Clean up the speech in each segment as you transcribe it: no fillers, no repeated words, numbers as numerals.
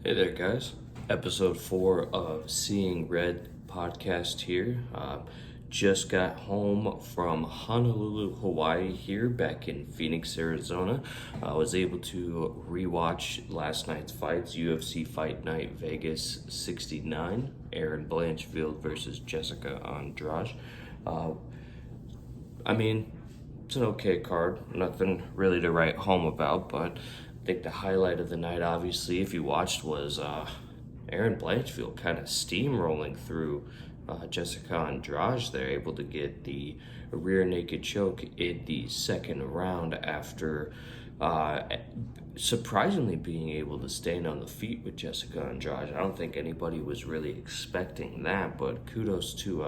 Hey there, guys. Episode 4 of Seeing Red podcast here. Just got home from Honolulu, Hawaii, here back in Phoenix, Arizona. I was able to rewatch last night's fights, UFC Fight Night Vegas 69, Erin Blanchfield versus Jessica Andrade. It's an okay card. Nothing really to write home about, but I think the highlight of the night, obviously, if you watched, was Erin Blanchfield kind of steamrolling through Jessica Andrade. They're able to get the rear naked choke in the second round after surprisingly being able to stand on the feet with Jessica Andrade. I don't think anybody was really expecting that, but kudos to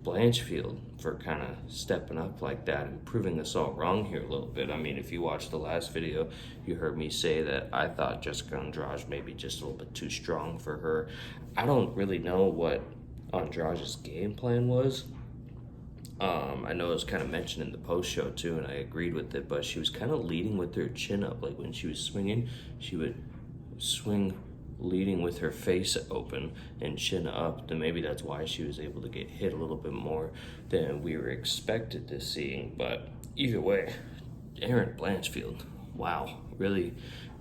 Blanchfield for kind of stepping up like that and proving us all wrong here a little bit. I mean, if you watched the last video, you heard me say that I thought Jessica Andrade may be just a little bit too strong for her. I don't really know what Andrade's game plan was. I know it was kind of mentioned in the post show too, and I agreed with it, but she was kind of leading with her chin up. Like when she was swinging, she would swing leading with her face open and chin up. Then maybe that's why she was able to get hit a little bit more than we were expected to see. But either way, Erin Blanchfield, wow, really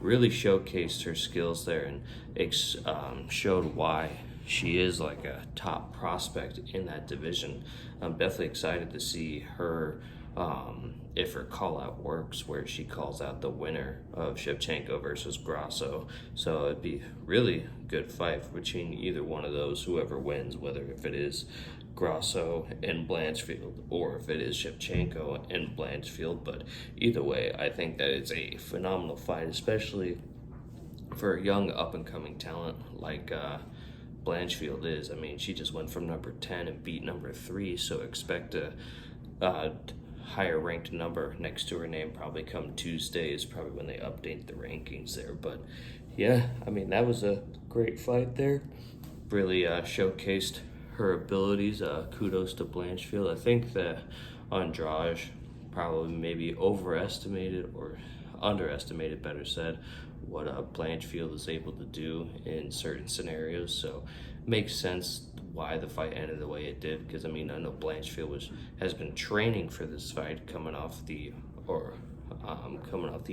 showcased her skills there and showed why she is like a top prospect in that division. I'm definitely excited to see her, if her call out works, where she calls out the winner of Shevchenko versus Grasso. So it'd be really good fight between either one of those, whoever wins, whether if it is Grasso and Blanchfield or if it is Shevchenko and Blanchfield. But either way, I think that it's a phenomenal fight, especially for a young up-and-coming talent like Blanchfield is. I mean, she just went from number 10 and beat number 3, so expect a higher ranked number next to her name probably come Tuesday is probably when they update the rankings there. But yeah, I mean, that was a great fight there. Really showcased her abilities. Kudos to Blanchfield. I think that Andrade probably maybe overestimated or underestimated, better said, what Blanchfield is able to do in certain scenarios. So makes sense why the fight ended the way it did, because I mean, I know Blanchfield has been training for this fight coming off the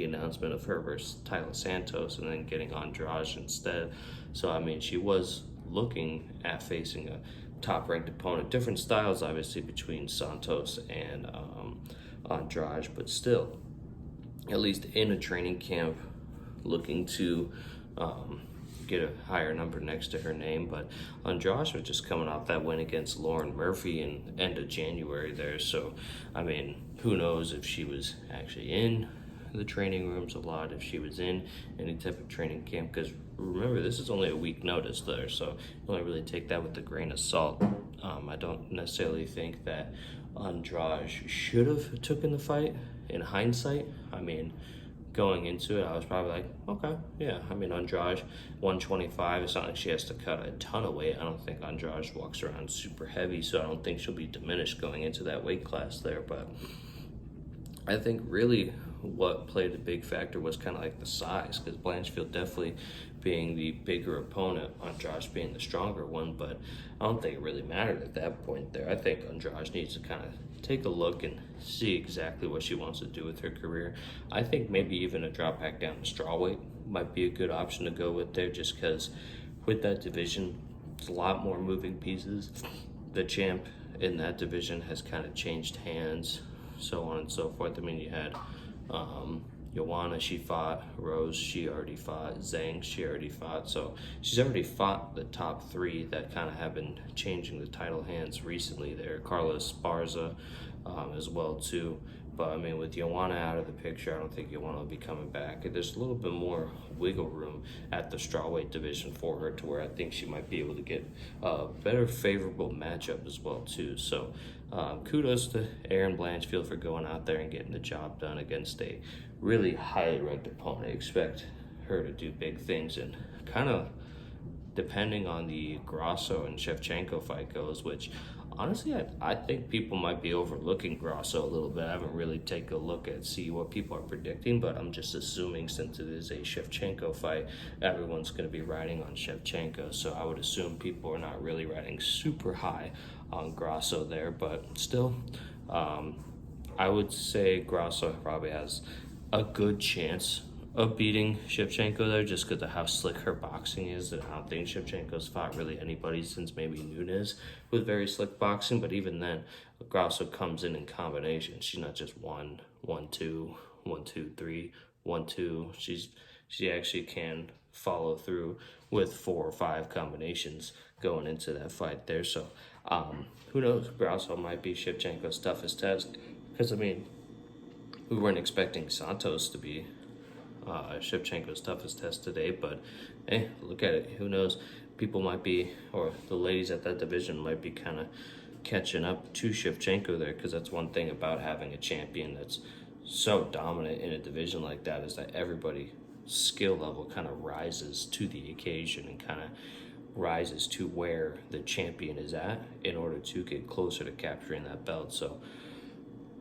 announcement of her versus Tyler Santos and then getting Andrade instead. So I mean, she was looking at facing a top ranked opponent. Different styles obviously between Santos and Andrade, but still, at least in a training camp, looking to get a higher number next to her name. But Andrade was just coming off that win against Lauren Murphy in end of January there. So, I mean, who knows if she was actually in the training rooms a lot, if she was in any type of training camp, because remember, this is only a week notice there, so you only really take that with a grain of salt. I don't necessarily think that Andrade should have taken the fight in hindsight. I mean, going into it, I was probably like, okay, yeah. I mean, Andrade, 125. It's not like she has to cut a ton of weight. I don't think Andrade walks around super heavy, so I don't think she'll be diminished going into that weight class there. But I think really what played a big factor was kind of like the size, because Blanchfield definitely being the bigger opponent, Andrade being the stronger one, but I don't think it really mattered at that point there. I think Andrade needs to kind of take a look and see exactly what she wants to do with her career. I think maybe even a drop back down to strawweight might be a good option to go with there, just because with that division, it's a lot more moving pieces. The champ in that division has kind of changed hands, so on and so forth. I mean, you had Joanna, she fought. Rose, she already fought. Zhang, she already fought. So she's already fought the top 3 that kind of have been changing the title hands recently there. Carlos Esparza as well too. But I mean, with Joanna out of the picture, I don't think Joanna will be coming back. There's a little bit more wiggle room at the strawweight division for her, to where I think she might be able to get a better favorable matchup as well too. So kudos to Erin Blanchfield for going out there and getting the job done against a really highly ranked opponent. I expect her to do big things, and kind of depending on the Grasso and Shevchenko fight goes, which Honestly, I think people might be overlooking Grasso a little bit. I haven't really taken a look at see what people are predicting, but I'm just assuming since it is a Shevchenko fight, everyone's going to be riding on Shevchenko. So I would assume people are not really riding super high on Grasso there, but still, I would say Grasso probably has a good chance of beating Shevchenko there just because of how slick her boxing is. And I don't think Shevchenko's fought really anybody since maybe Nunes with very slick boxing. But even then, Grasso comes in combination. She's not just 1, 1, 2, 1, 2, 3, 1, 2. She actually can follow through with 4 or 5 combinations going into that fight there. So who knows? Grasso might be Shevchenko's toughest test because, I mean, we weren't expecting Santos to be Shevchenko's toughest test today, but hey, look at it. Who knows? People might be, or the ladies at that division might be kind of catching up to Shevchenko there, because that's one thing about having a champion that's so dominant in a division like that is that everybody's skill level kind of rises to the occasion and kind of rises to where the champion is at in order to get closer to capturing that belt. So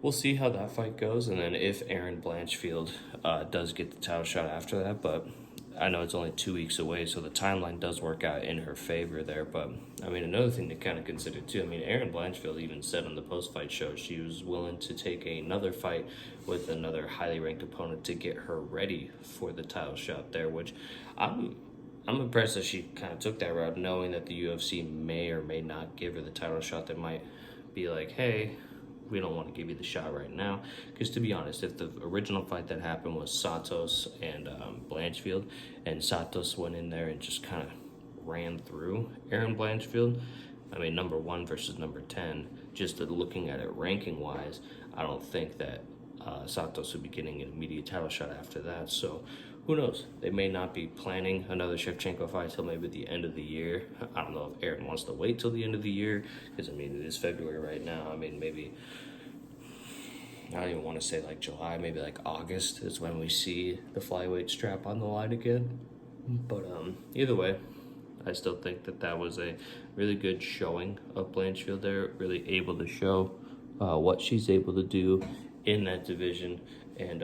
we'll see how that fight goes, and then if Erin Blanchfield does get the title shot after that. But I know it's only 2 weeks away, so the timeline does work out in her favor there. But, I mean, another thing to kind of consider, too, I mean, Erin Blanchfield even said on the post-fight show she was willing to take another fight with another highly ranked opponent to get her ready for the title shot there, which I'm impressed that she kind of took that route, knowing that the UFC may or may not give her the title shot. They might be like, hey, we don't want to give you the shot right now. Because to be honest, if the original fight that happened was Santos and Blanchfield, and Santos went in there and just kind of ran through Erin Blanchfield, I mean, number 1 versus number 10, just looking at it ranking-wise, I don't think that Santos would be getting an immediate title shot after that. So who knows? They may not be planning another Shevchenko fight till maybe the end of the year. I don't know if Erin wants to wait till the end of the year, because, I mean, it is February right now. I mean, maybe, I don't even want to say like July, maybe like August is when we see the flyweight strap on the line again. But either way, I still think that that was a really good showing of Blanchfield there, really able to show what she's able to do in that division and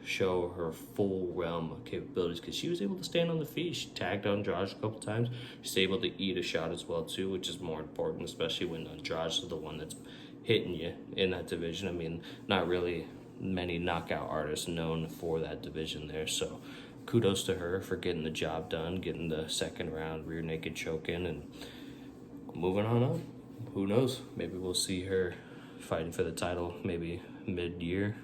show her full realm of capabilities, because she was able to stand on the feet. She tagged Andrade a couple times. She's able to eat a shot as well too, which is more important, especially when Andrade is the one that's hitting you in that division. I mean, not really many knockout artists known for that division there, so kudos to her for getting the job done, getting the second round rear naked choke in, and moving on up. Who knows? Maybe we'll see her fighting for the title maybe mid-year.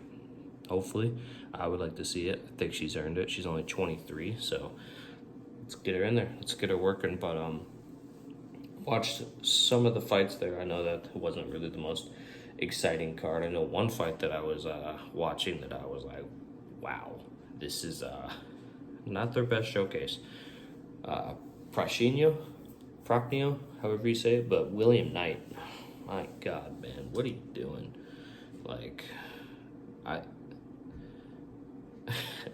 Hopefully. I would like to see it. I think she's earned it. She's only 23, so let's get her in there. Let's get her working. But watched some of the fights there. I know that it wasn't really the most exciting card. I know one fight that I was watching that I was like, wow, this is not their best showcase. Prochnio, however you say it, but William Knight. My God, man, what are you doing? Like, I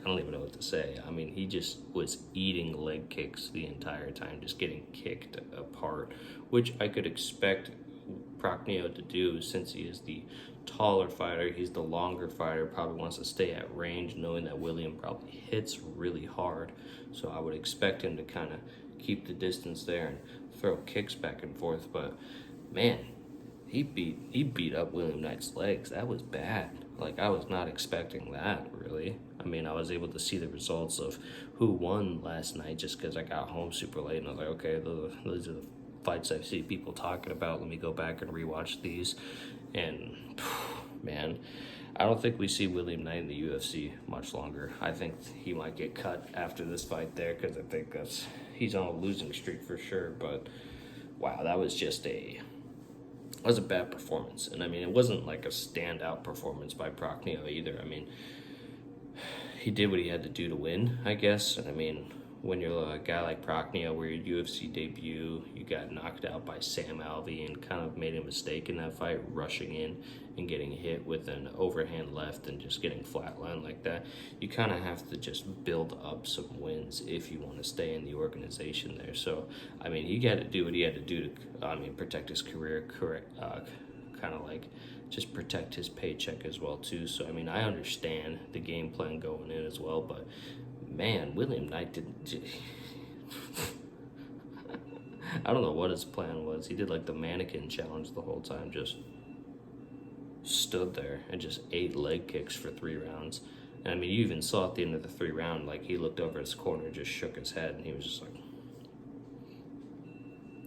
don't even know what to say. I mean, he just was eating leg kicks the entire time, just getting kicked apart, which I could expect Prochnio to do since he is the taller fighter. He's the longer fighter, probably wants to stay at range, knowing that William probably hits really hard. So I would expect him to kind of keep the distance there and throw kicks back and forth. But, man, he beat up William Knight's legs. That was bad. Like, I was not expecting that, really. I mean, I was able to see the results of who won last night just because I got home super late, and I was like, okay, those are the fights I see people talking about. Let me go back and rewatch these. And, man, I don't think we see William Knight in the UFC much longer. I think he might get cut after this fight there, because I think he's on a losing streak for sure. But, wow, that was just a bad performance. And I mean, it wasn't like a standout performance by Prochnio either. I mean, he did what he had to do to win, I guess. And I mean, when you're a guy like Prochnio, where your UFC debut, you got knocked out by Sam Alvey and kind of made a mistake in that fight, rushing in and getting hit with an overhand left and just getting flatlined like that. You kind of have to just build up some wins if you want to stay in the organization there. So, I mean, he got to do what he had to do to, protect his career, kind of like just protect his paycheck as well too. So, I mean, I understand the game plan going in as well, but man, William Knight didn't. I don't know what his plan was. He did like the mannequin challenge the whole time, just stood there and just ate leg kicks for 3 rounds. And I mean, you even saw at the end of the 3 round, like he looked over his corner and just shook his head, and he was just like,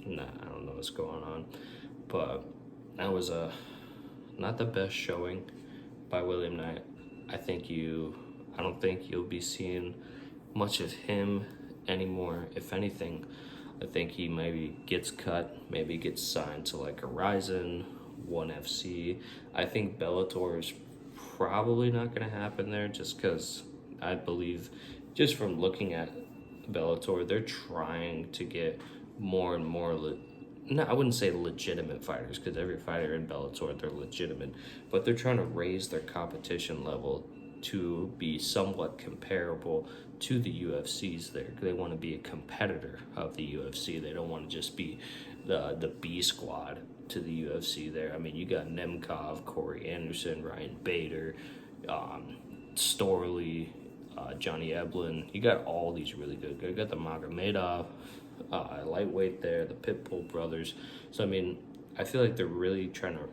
nah, I don't know what's going on. But that was not the best showing by William Knight. I don't think you'll be seeing much of him anymore. If anything, I think he maybe gets cut, maybe gets signed to like Horizon, ONE FC. I think Bellator is probably not going to happen there, just because I believe, just from looking at Bellator, they're trying to get more and more I wouldn't say legitimate fighters, because every fighter in Bellator, they're legitimate, but they're trying to raise their competition level to be somewhat comparable to the UFC's there. They want to be a competitor of the UFC. They don't want to just be the B squad to the UFC there. I mean, you got Nemkov, Corey Anderson, Ryan Bader, Storley, Johnny Eblin. You got all these really good guys. You got the Magomedov lightweight there, the Pitbull brothers. So, I mean, I feel like they're really trying to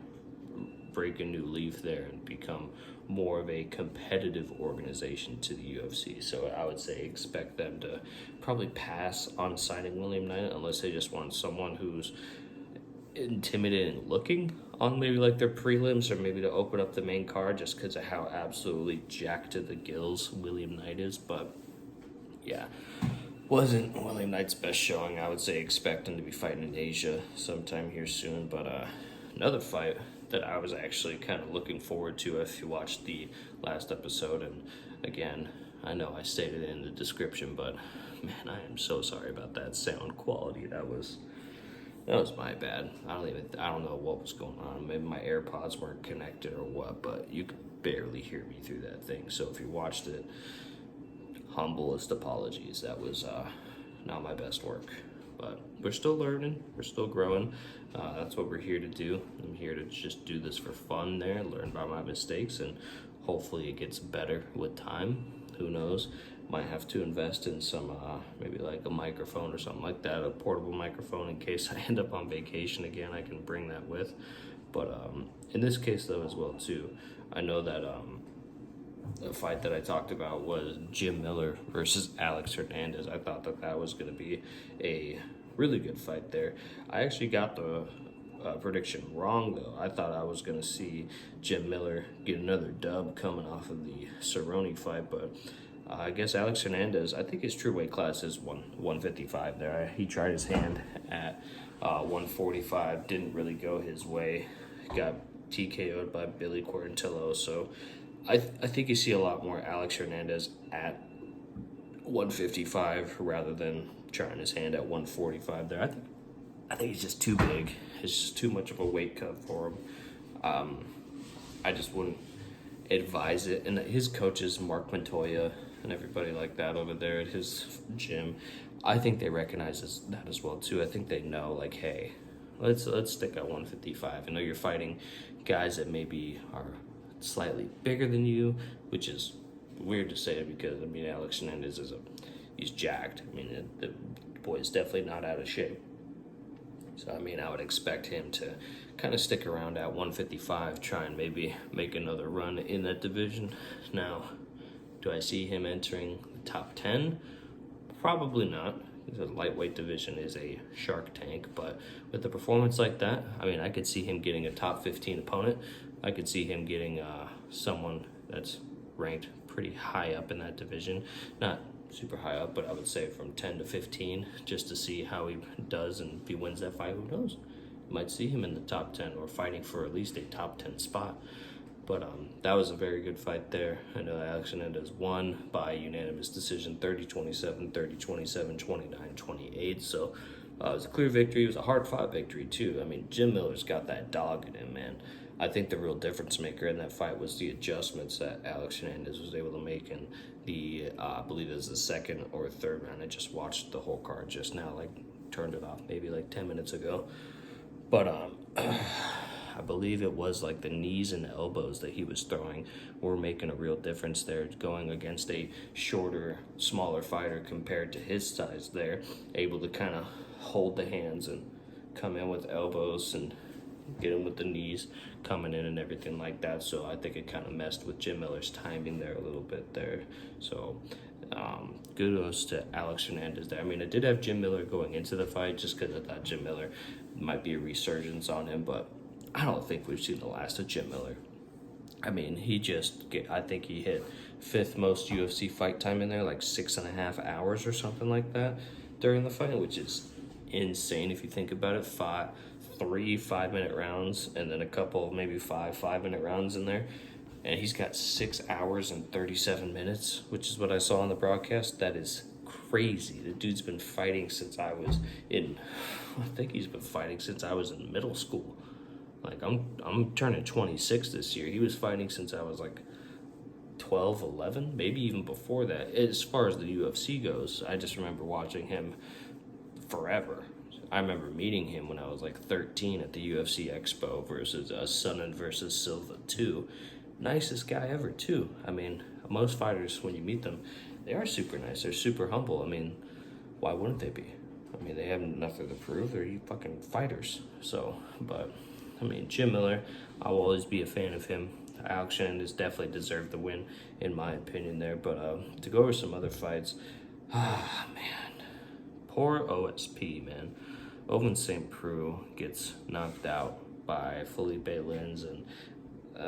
break a new leaf there and become more of a competitive organization to the UFC. So I would say expect them to probably pass on signing William Knight, unless they just want someone who's intimidating looking on maybe like their prelims, or maybe to open up the main card, just because of how absolutely jacked to the gills William Knight is. But yeah, wasn't William Knight's best showing. I would say expect him to be fighting in Asia sometime here soon. But another fight that I was actually kind of looking forward to, if you watched the last episode, and again, I know I stated it in the description, but man, I am so sorry about that sound quality. That was my bad. I don't know what was going on. Maybe my AirPods weren't connected or what, but you could barely hear me through that thing. So if you watched it, humblest apologies. That was not my best work, but we're still learning, we're still growing. That's what we're here to do. I'm here to just do this for fun there, learn by my mistakes, and hopefully it gets better with time. Who knows? Might have to invest in some maybe like a microphone or something like that, a portable microphone, in case I end up on vacation again. I can bring that with. But in this case though as well too, I know that the fight that I talked about was Jim Miller versus Alex Hernandez. I thought that was going to be a really good fight there. I actually got the prediction wrong though. I thought I was going to see Jim Miller get another dub coming off of the Cerrone fight, but I guess Alex Hernandez, I think his true weight class is 155 there. He tried his hand at 145, didn't really go his way. Got TKO'd by Billy Quarantillo, so I think you see a lot more Alex Hernandez at 155 rather than trying his hand at 145 there. I think he's just too big. It's just too much of a weight cut for him. I just wouldn't advise it. And his coaches, Mark Montoya and everybody like that over there at his gym, I think they recognize that as well too. I think they know, like, hey, let's stick at 155. I know you're fighting guys that maybe are slightly bigger than you, which is weird to say because, I mean, Alex Hernandez he's jacked. I mean, the boy is definitely not out of shape. So, I mean, I would expect him to kind of stick around at 155, try and maybe make another run in that division. Now, do I see him entering the top 10? Probably not. The lightweight division is a shark tank, but with a performance like that, I mean, I could see him getting a top 15 opponent. I could see him getting someone that's ranked pretty high up in that division. Not super high up, but I would say from 10 to 15, just to see how he does, and if he wins that fight, who knows? You might see him in the top 10 or fighting for at least a top 10 spot. But that was a very good fight there. I know Alex Hernandez won by unanimous decision, 30-27, 30-27, 29-28. So it was a clear victory. It was a hard-fought victory, too. I mean, Jim Miller's got that dog in him, man. I think the real difference maker in that fight was the adjustments that Alex Hernandez was able to make in the, I believe it was the second or third round. I just watched the whole card just now, like turned it off maybe like 10 minutes ago. But I believe it was like the knees and elbows that he was throwing were making a real difference there, going against a shorter, smaller fighter compared to his size there, able to kind of hold the hands and come in with elbows and get him with the knees coming in and everything like that. So I think it kind of messed with Jim Miller's timing there a little bit there. So kudos to Alex Hernandez there. I mean, I did have Jim Miller going into the fight just because I thought Jim Miller might be a resurgence on him, but I don't think we've seen the last of Jim Miller. I mean, I think he hit 5th most UFC fight time in there, like 6.5 hours or something like that during the fight, which is insane if you think about it. 3 5-minute rounds and then a couple, maybe 5-minute rounds in there. And he's got 6 hours and 37 minutes, which is what I saw on the broadcast. That is crazy. The dude's been fighting since I think he's been fighting since I was in middle school. Like, I'm turning 26 this year. He was fighting since I was like 12, 11, maybe even before that. As far as the UFC goes, I just remember watching him forever. I remember meeting him when I was like 13 at the UFC Expo versus Sonnen versus Silva 2. Nicest guy ever, too. I mean, most fighters, when you meet them, they are super nice. They're super humble. I mean, why wouldn't they be? I mean, they have nothing to prove. They're fucking fighters. So, but, I mean, Jim Miller, I will always be a fan of him. Alex Hernandez definitely deserved the win, in my opinion, there. But to go over some other fights, man, poor OSP, man. Owen St. Preux gets knocked out by Felipe Lins, and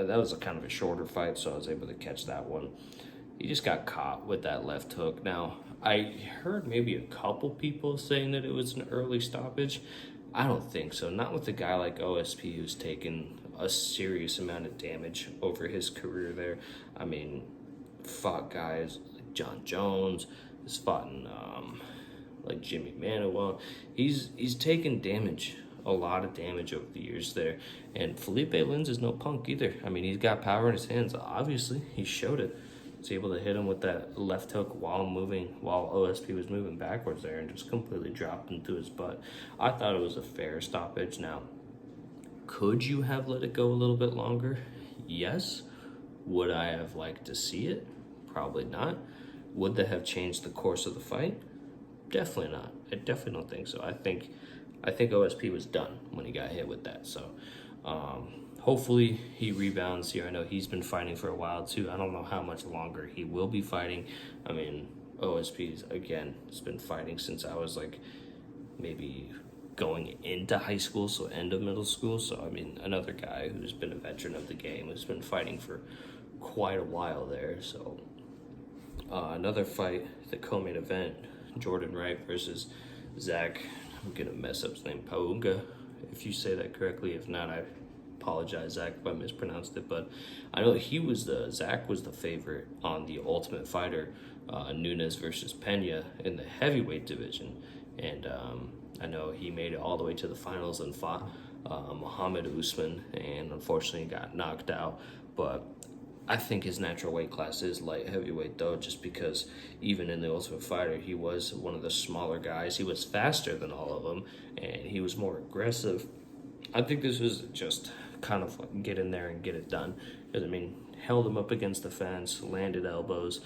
that was a kind of a shorter fight, so I was able to catch that one. He just got caught with that left hook. Now, I heard maybe a couple people saying that it was an early stoppage. I don't think so. Not with a guy like OSP who's taken a serious amount of damage over his career there. I mean, fought guys like John Jones, has fought in, like Jimmy Manuel. He's taken damage, a lot of damage over the years there. And Felipe Lins is no punk either. I mean, he's got power in his hands. Obviously, he showed it. He's able to hit him with that left hook while OSP was moving backwards there and just completely dropped into his butt. I thought it was a fair stoppage. Now, could you have let it go a little bit longer? Yes. Would I have liked to see it? Probably not. Would that have changed the course of the fight? Definitely not. I definitely don't think so. I think OSP was done when he got hit with that. So hopefully he rebounds here. I know he's been fighting for a while too. I don't know how much longer he will be fighting. I mean, OSP's, again, has been fighting since I was like maybe going into high school, so end of middle school. So, I mean, another guy who's been a veteran of the game, who's been fighting for quite a while there. So another fight, the co-main event, Jordan Wright versus Zach, I'm gonna mess up his name, Paunga, if you say that correctly. If not, I apologize, Zach, if I mispronounced it. But I know Zach was the favorite on the Ultimate Fighter, Nunes versus Pena in the heavyweight division. And I know he made it all the way to the finals and fought Muhammad Usman, and unfortunately got knocked out. But I think his natural weight class is light heavyweight, though, just because even in the Ultimate Fighter, he was one of the smaller guys. He was faster than all of them, and he was more aggressive. I think this was just kind of like get in there and get it done. Because, I mean, held him up against the fence, landed elbows.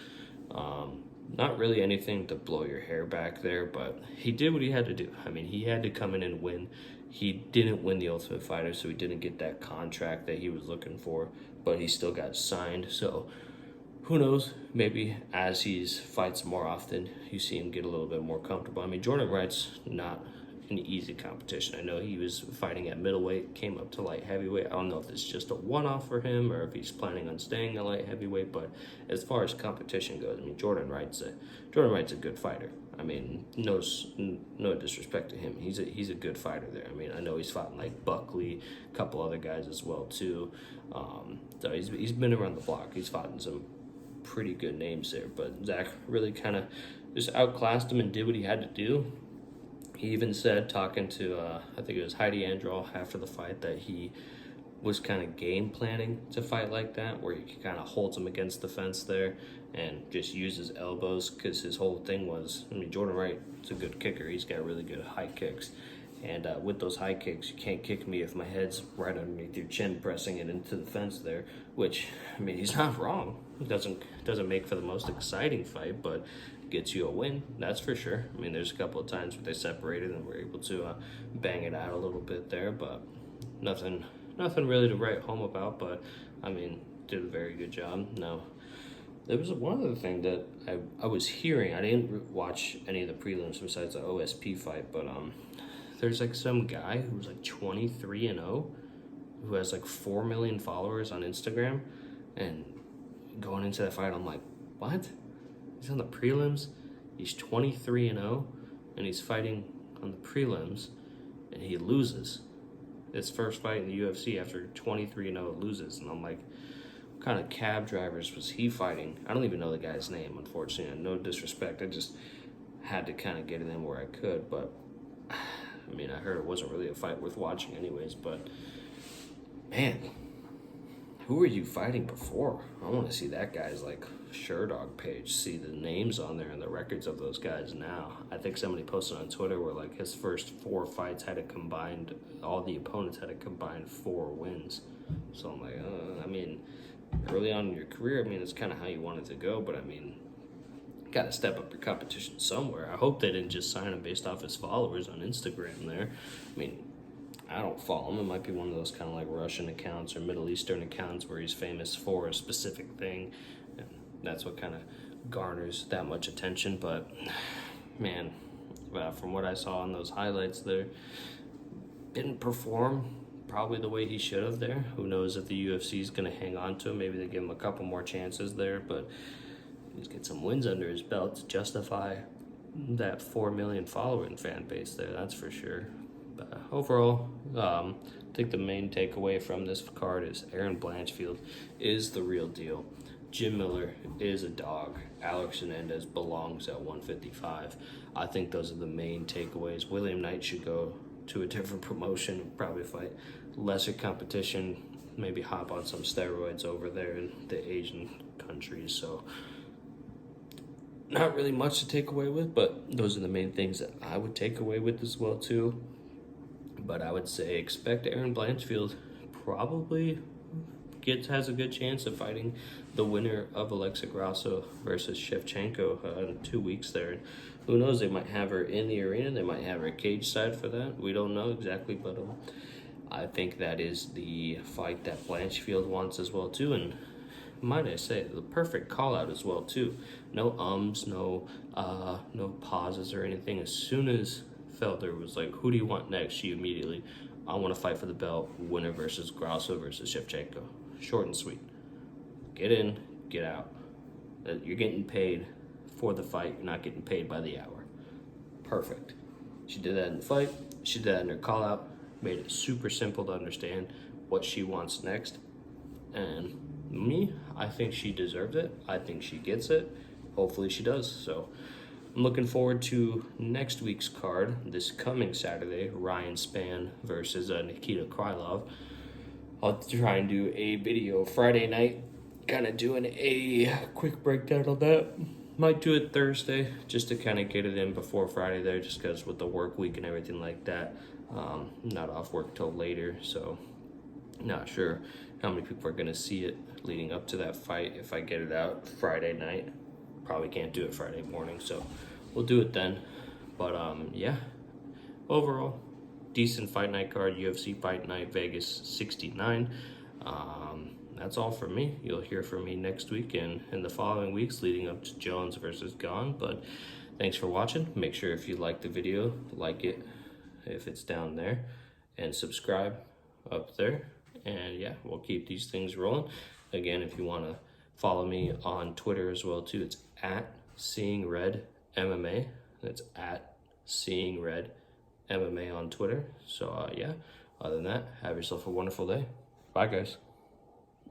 Not really anything to blow your hair back there, but he did what he had to do. I mean, he had to come in and win. He didn't win the Ultimate Fighter, so he didn't get that contract that he was looking for, but he still got signed. So who knows? Maybe as he fights more often, you see him get a little bit more comfortable. I mean, Jordan Wright's not an easy competition. I know he was fighting at middleweight, came up to light heavyweight. I don't know if it's just a one-off for him or if he's planning on staying at light heavyweight, but as far as competition goes, I mean, Jordan Wright's a good fighter. I mean, no disrespect to him. He's a good fighter there. I mean, I know he's fought like Buckley, a couple other guys as well too. So he's been around the block. He's fought in some pretty good names there, but Zach really kind of just outclassed him and did what he had to do. He even said, talking to I think it was Heidi Androl after the fight, that he was kind of game planning to fight like that, where he kind of holds him against the fence there and just uses elbows, because his whole thing was, I mean, Jordan Wright's a good kicker. He's got really good high kicks. And with those high kicks, you can't kick me if my head's right underneath your chin, pressing it into the fence there, which, I mean, he's not wrong. It doesn't make for the most exciting fight, but gets you a win, that's for sure. I mean, there's a couple of times where they separated and were able to bang it out a little bit there, but nothing really to write home about. But, I mean, did a very good job. Now, there was one other thing that I was hearing. I didn't watch any of the prelims besides the OSP fight, but there's like some guy who's like 23-0, who has like 4 million followers on Instagram, and going into that fight, I'm like, what? He's on the prelims, he's 23-0, and he's fighting on the prelims, and he loses. His first fight in the UFC after 23-0 loses, and I'm like, what kind of cab drivers was he fighting? I don't even know the guy's name, unfortunately. No disrespect, I just had to kind of get it in where I could, but I mean, I heard it wasn't really a fight worth watching anyways, but man, who were you fighting before? I want to see that guy's like Sherdog page, see the names on there and the records of those guys now. I think somebody posted on Twitter where like his first 4 fights had a combined, all the opponents had a combined 4 wins. So I'm like, I mean, early on in your career, I mean, it's kind of how you want it to go, but I mean, got to step up your competition somewhere. I hope they didn't just sign him based off his followers on Instagram there. I mean, I don't follow him. It might be one of those kind of like Russian accounts or Middle Eastern accounts where he's famous for a specific thing, and that's what kind of garners that much attention. But man, from what I saw on those highlights there, didn't perform probably the way he should have there. Who knows if the UFC is going to hang on to him. Maybe they give him a couple more chances there, but he's get some wins under his belt to justify that 4 million following fan base there, that's for sure. But overall, I think the main takeaway from this card is Erin Blanchfield is the real deal. Jim Miller is a dog. Alex Hernandez belongs at 155. I think those are the main takeaways. William Knight should go to a different promotion, probably fight lesser competition, maybe hop on some steroids over there in the Asian countries. So not really much to take away with, but those are the main things that I would take away with as well too. But I would say expect Erin Blanchfield probably has a good chance of fighting the winner of Alexa Grasso versus Shevchenko in 2 weeks there. Who knows, they might have her in the arena, they might have her cage side for that. We don't know exactly, but I think that is the fight that Blanchfield wants as well too, and might I say, the perfect call out as well too. No no pauses or anything. As soon as Felder was like, who do you want next? She immediately, I want to fight for the belt, winner versus Grasso versus Shevchenko. Short and sweet. Get in, get out. You're getting paid for the fight, you're not getting paid by the hour. Perfect. She did that in the fight, she did that in her call out, made it super simple to understand what she wants next. And me, I think she deserves it. I think she gets it. Hopefully she does. So I'm looking forward to next week's card, this coming Saturday, Ryan Spann versus Nikita Krylov. I'll try and do a video Friday night, kind of doing a quick breakdown on that. Might do it Thursday, just to kind of get it in before Friday there, just because with the work week and everything like that, not off work till later, so not sure how many people are going to see it leading up to that fight if I get it out Friday night. Probably can't do it Friday morning, so we'll do it then. But yeah, overall, decent fight night card, UFC Fight Night Vegas 69. That's all for me. You'll hear from me next week and in the following weeks leading up to Jones versus Gane. But thanks for watching. Make sure if you like the video, like it, if it's down there, and subscribe up there. And yeah, we'll keep these things rolling. Again, if you want to follow me on Twitter as well too, it's at Seeing Red MMA. That's at Seeing Red MMA on Twitter. So yeah, other than that, have yourself a wonderful day. Bye guys.